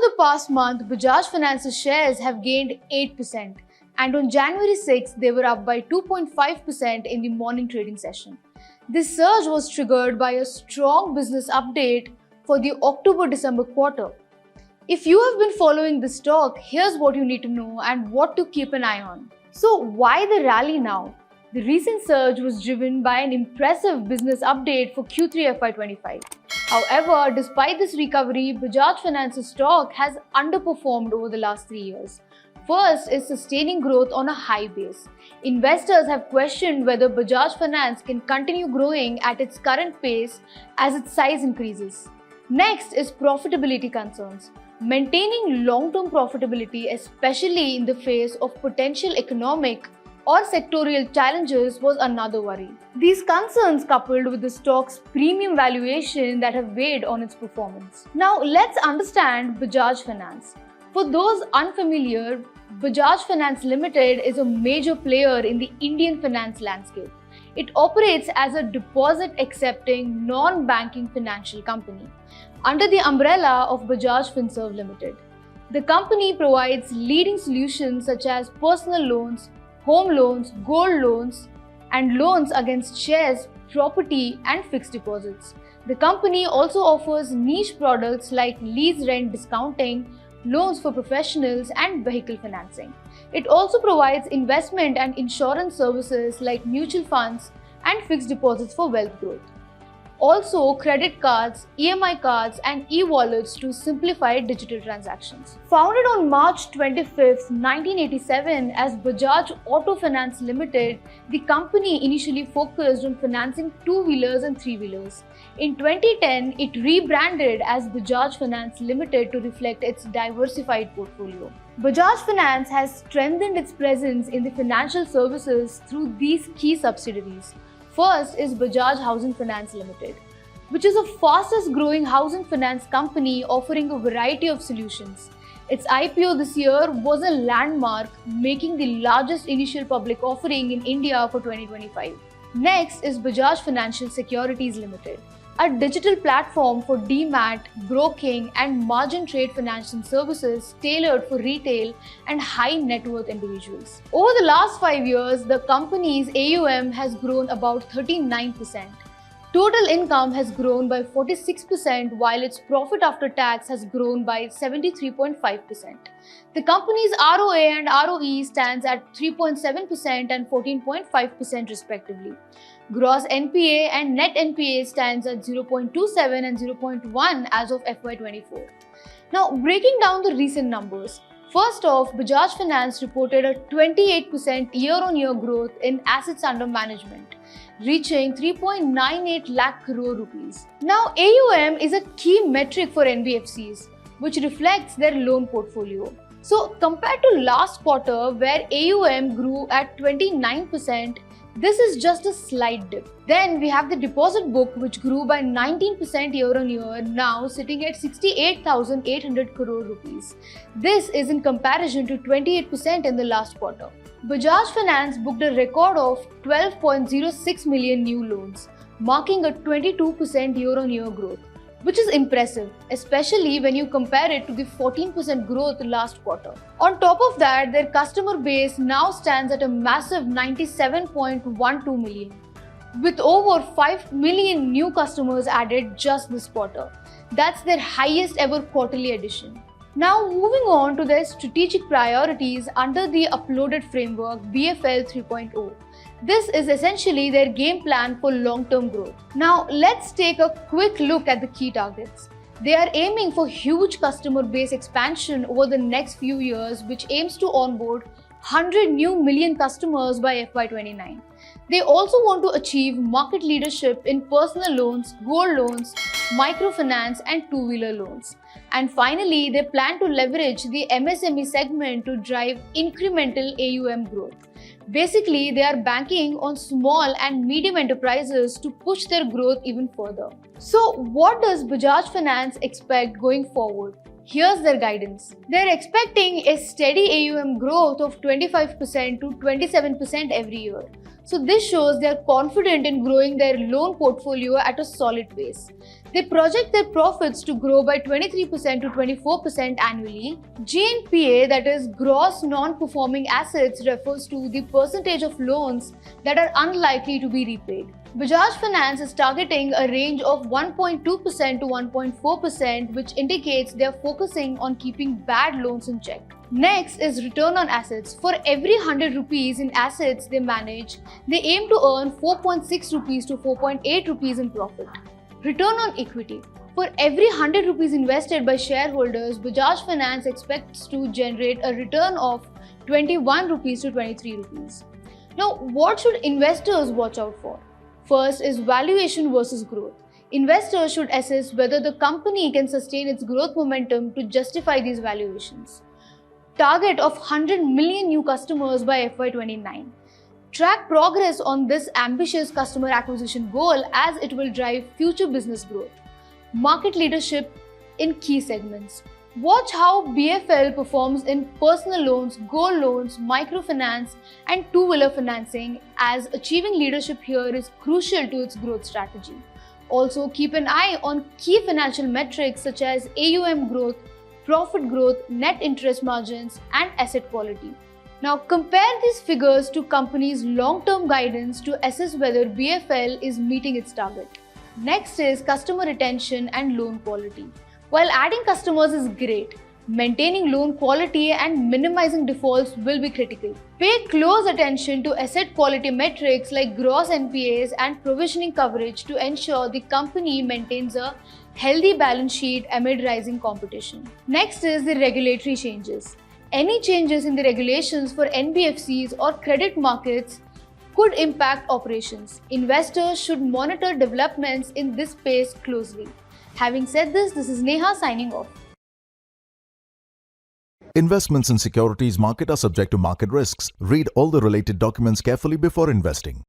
the past month, Bajaj Finance's shares have gained 8%, and on January 6th, they were up by 2.5% in the morning trading session. This surge was triggered by a strong business update for the October-December quarter. If you have been following this stock, here's what you need to know and what to keep an eye on. So why the rally now? The recent surge was driven by an impressive business update for Q3 FY25. However, despite this recovery, Bajaj Finance's stock has underperformed over the last 3 years. First is sustaining growth on a high base. Investors have questioned whether Bajaj Finance can continue growing at its current pace as its size increases. Next is profitability concerns. Maintaining long-term profitability, especially in the face of potential economic or sectorial challenges, was another worry. These concerns coupled with the stock's premium valuation that have weighed on its performance. Now let's understand Bajaj Finance. For those unfamiliar, Bajaj Finance Limited is a major player in the Indian finance landscape. It operates as a deposit-accepting, non-banking financial company under the umbrella of Bajaj Finserv Limited. The company provides leading solutions such as personal loans, home loans, gold loans, and loans against shares, property, and fixed deposits. The company also offers niche products like lease rent discounting, loans for professionals, and vehicle financing. It also provides investment and insurance services like mutual funds and fixed deposits for wealth growth. Also, credit cards, EMI cards, and e-wallets to simplify digital transactions. Founded on March 25, 1987 as Bajaj Auto Finance Limited, the company initially focused on financing two-wheelers and three-wheelers. In 2010, it rebranded as Bajaj Finance Limited to reflect its diversified portfolio. Bajaj Finance has strengthened its presence in the financial services through these key subsidiaries. First is Bajaj Housing Finance Limited, which is the fastest growing housing finance company offering a variety of solutions. Its IPO this year was a landmark, making the largest initial public offering in India for 2025. Next is Bajaj Financial Securities Limited, a digital platform for demat, broking, and margin trade financial services tailored for retail and high net worth individuals. Over the last 5 years, the company's AUM has grown about 39%. Total income has grown by 46%, while its profit after tax has grown by 73.5%. The company's ROA and ROE stands at 3.7% and 14.5% respectively. Gross NPA and net NPA stands at 0.27 and 0.1 as of FY24. Now, breaking down the recent numbers. First off, Bajaj Finance reported a 28% year-on-year growth in assets under management, reaching 3.98 lakh crore rupees. Now, AUM is a key metric for NBFCs, which reflects their loan portfolio. So, compared to last quarter, where AUM grew at 29%, this is just a slight dip. Then we have the deposit book, which grew by 19% year-on-year, now sitting at 68,800 crore rupees. This is in comparison to 28% in the last quarter. Bajaj Finance booked a record of 12.06 million new loans, marking a 22% year-on-year growth, which is impressive, especially when you compare it to the 14% growth last quarter. On top of that, their customer base now stands at a massive 97.12 million, with over 5 million new customers added just this quarter. That's their highest ever quarterly addition. Now moving on to their strategic priorities under the uploaded framework BFL 3.0. This is essentially their game plan for long-term growth. Now let's take a quick look at the key targets. They are aiming for huge customer base expansion over the next few years, which aims to onboard 100 new million customers by FY29. They also want to achieve market leadership in personal loans, gold loans, microfinance, and two-wheeler loans. And finally, they plan to leverage the MSME segment to drive incremental AUM growth. Basically, they are banking on small and medium enterprises to push their growth even further. So, what does Bajaj Finance expect going forward? Here's their guidance. They're expecting a steady AUM growth of 25% to 27% every year, So this shows they are confident in growing their loan portfolio at a solid pace. They project their profits to grow by 23% to 24% annually. GNPA, that is gross non-performing assets, refers to the percentage of loans that are unlikely to be repaid. Bajaj Finance is targeting a range of 1.2% to 1.4%, which indicates they are focusing on keeping bad loans in check. Next is return on assets. For every 100 rupees in assets they manage, they aim to earn 4.6 rupees to 4.8 rupees in profit. Return on equity. For every 100 rupees invested by shareholders, Bajaj Finance expects to generate a return of 21 rupees to 23 rupees. Now, what should investors watch out for? First is valuation versus growth. Investors should assess whether the company can sustain its growth momentum to justify these valuations. Target of 100 million new customers by FY29. Track progress on this ambitious customer acquisition goal as it will drive future business growth. Market leadership in key segments. Watch how BFL performs in personal loans, gold loans, microfinance, and two-wheeler financing, as achieving leadership here is crucial to its growth strategy. Also, keep an eye on key financial metrics such as AUM growth, profit growth, net interest margins, and asset quality. Now, compare these figures to company's long-term guidance to assess whether BFL is meeting its target. Next is customer retention and loan quality. While adding customers is great, maintaining loan quality and minimizing defaults will be critical. Pay close attention to asset quality metrics like gross NPAs and provisioning coverage to ensure the company maintains a healthy balance sheet amid rising competition. Next is the regulatory changes. Any changes in the regulations for NBFCs or credit markets could impact operations. Investors should monitor developments in this space closely. Having said this is Neha signing off. Investments in securities market are subject to market risks. Read all the related documents carefully before investing.